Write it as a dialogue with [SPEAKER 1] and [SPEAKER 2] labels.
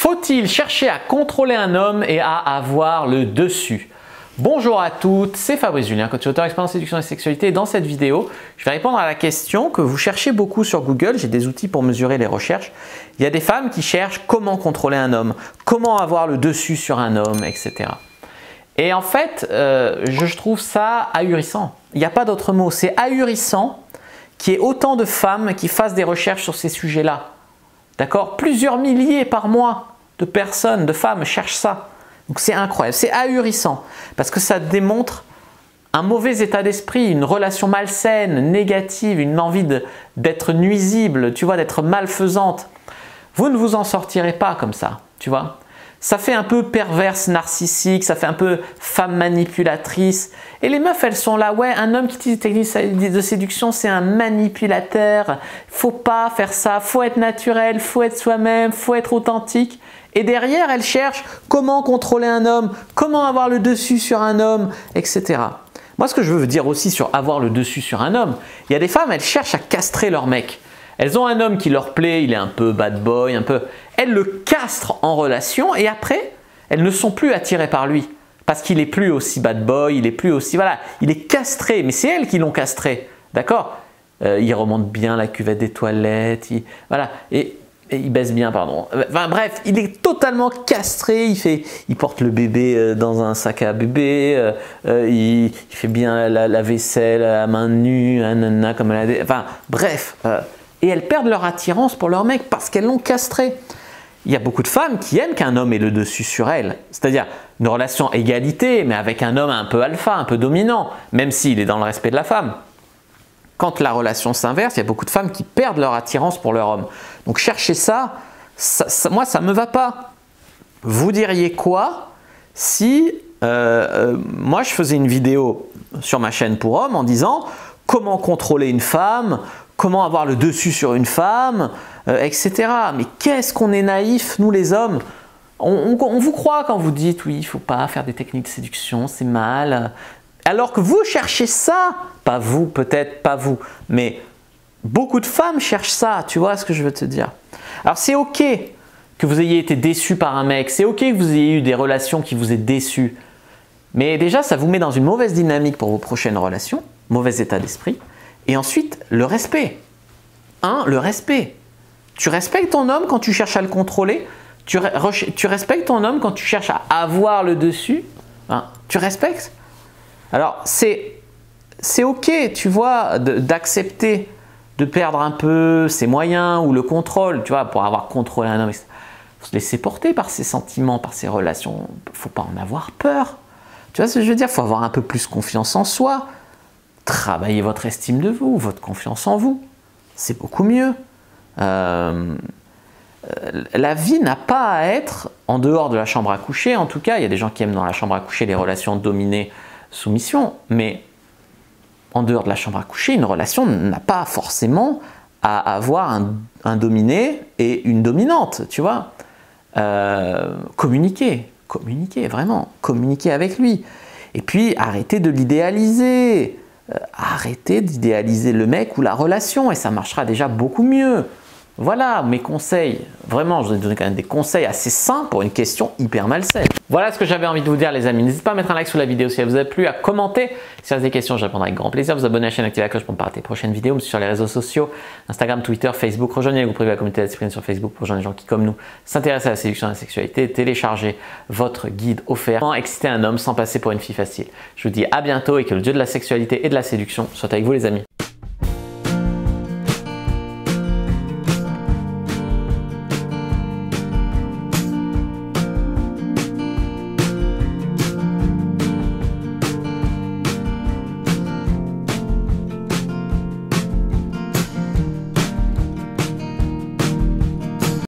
[SPEAKER 1] Faut-il chercher à contrôler un homme et à avoir le dessus? Bonjour à toutes, c'est Fabrice Julien, coach auteur expert en séduction et sexualité. Et dans cette vidéo, je vais répondre à la question que vous cherchez beaucoup sur Google. J'ai des outils pour mesurer les recherches. Il y a des femmes qui cherchent comment contrôler un homme, comment avoir le dessus sur un homme, etc. Et en fait, je trouve ça ahurissant. Il n'y a pas d'autre mot. C'est ahurissant qu'il y ait autant de femmes qui fassent des recherches sur ces sujets-là. D'accord? Plusieurs milliers par mois de personnes, de femmes cherchent ça. Donc c'est incroyable, c'est ahurissant parce que ça démontre un mauvais état d'esprit, une relation malsaine, négative, une envie d'être nuisible, tu vois, d'être malfaisante. Vous ne vous en sortirez pas comme ça, tu vois. Ça fait un peu perverse narcissique, ça fait un peu femme manipulatrice. Et les meufs, elles sont là, ouais, un homme qui utilise des techniques de séduction, c'est un manipulateur. Faut pas faire ça, faut être naturel, faut être soi-même, faut être authentique. Et derrière, elles cherchent comment contrôler un homme, comment avoir le dessus sur un homme, etc. Moi, ce que je veux dire aussi sur avoir le dessus sur un homme, il y a des femmes, elles cherchent à castrer leur mec. Elles ont un homme qui leur plaît, il est un peu bad boy, un peu... Elles le castrent en relation et après, elles ne sont plus attirées par lui. Parce qu'il n'est plus aussi bad boy, il est plus aussi... Voilà, il est castré, mais c'est elles qui l'ont castré. D'accord? Il remonte bien la cuvette des toilettes, voilà. Et il baisse bien, pardon. Enfin bref, il est totalement castré, il porte le bébé dans un sac à bébé, il fait bien la vaisselle à main nue, nanana, comme elle a... Enfin bref... Et elles perdent leur attirance pour leur mec parce qu'elles l'ont castré. Il y a beaucoup de femmes qui aiment qu'un homme ait le dessus sur elles. C'est-à-dire une relation égalité, mais avec un homme un peu alpha, un peu dominant, même s'il est dans le respect de la femme. Quand la relation s'inverse, il y a beaucoup de femmes qui perdent leur attirance pour leur homme. Donc chercher ça, moi ça ne me va pas. Vous diriez quoi si moi je faisais une vidéo sur ma chaîne pour hommes en disant comment contrôler une femme, comment avoir le dessus sur une femme, etc. Mais qu'est-ce qu'on est naïfs, nous les hommes. On vous croit quand vous dites oui, il ne faut pas faire des techniques de séduction, c'est mal. Alors que vous cherchez ça, pas vous, peut-être pas vous, mais beaucoup de femmes cherchent ça, tu vois ce que je veux te dire. Alors c'est ok que vous ayez été déçu par un mec, c'est ok que vous ayez eu des relations qui vous aient déçu, mais déjà ça vous met dans une mauvaise dynamique pour vos prochaines relations, mauvais état d'esprit. Et ensuite, le respect. Le respect. Tu respectes ton homme quand tu cherches à le contrôler. Tu respectes ton homme quand tu cherches à avoir le dessus. Tu respectes. Alors, c'est ok, tu vois, d'accepter de perdre un peu ses moyens ou le contrôle, tu vois, pour avoir contrôlé un homme. Il faut se laisser porter par ses sentiments, par ses relations. Il ne faut pas en avoir peur. Tu vois ce que je veux dire? Il faut avoir un peu plus confiance en soi. Travaillez votre estime de vous, votre confiance en vous. C'est beaucoup mieux. La vie n'a pas à être en dehors de la chambre à coucher. En tout cas, il y a des gens qui aiment dans la chambre à coucher les relations dominées-soumission. Mais en dehors de la chambre à coucher, une relation n'a pas forcément à avoir un dominé et une dominante. Tu vois, communiquer, vraiment. Communiquer avec lui. Et puis, arrêtez de l'idéaliser. Arrêtez d'idéaliser le mec ou la relation et ça marchera déjà beaucoup mieux. Voilà mes conseils. Vraiment, je vous ai donné quand même des conseils assez simples pour une question hyper malsaine. Voilà ce que j'avais envie de vous dire les amis. N'hésitez pas à mettre un like sous la vidéo si elle vous a plu, à commenter si vous avez des questions, je répondrai avec grand plaisir. Vous abonner à la chaîne, activer la cloche pour ne pas rater les prochaines vidéos. Me suivre sur les réseaux sociaux, Instagram, Twitter, Facebook. Rejoignez le groupe privé de la communauté Discipline sur Facebook pour rejoindre les gens qui, comme nous, s'intéressent à la séduction et à la sexualité. Téléchargez votre guide offert. Comment exciter un homme sans passer pour une fille facile. Je vous dis à bientôt et que le dieu de la sexualité et de la séduction soit avec vous les amis.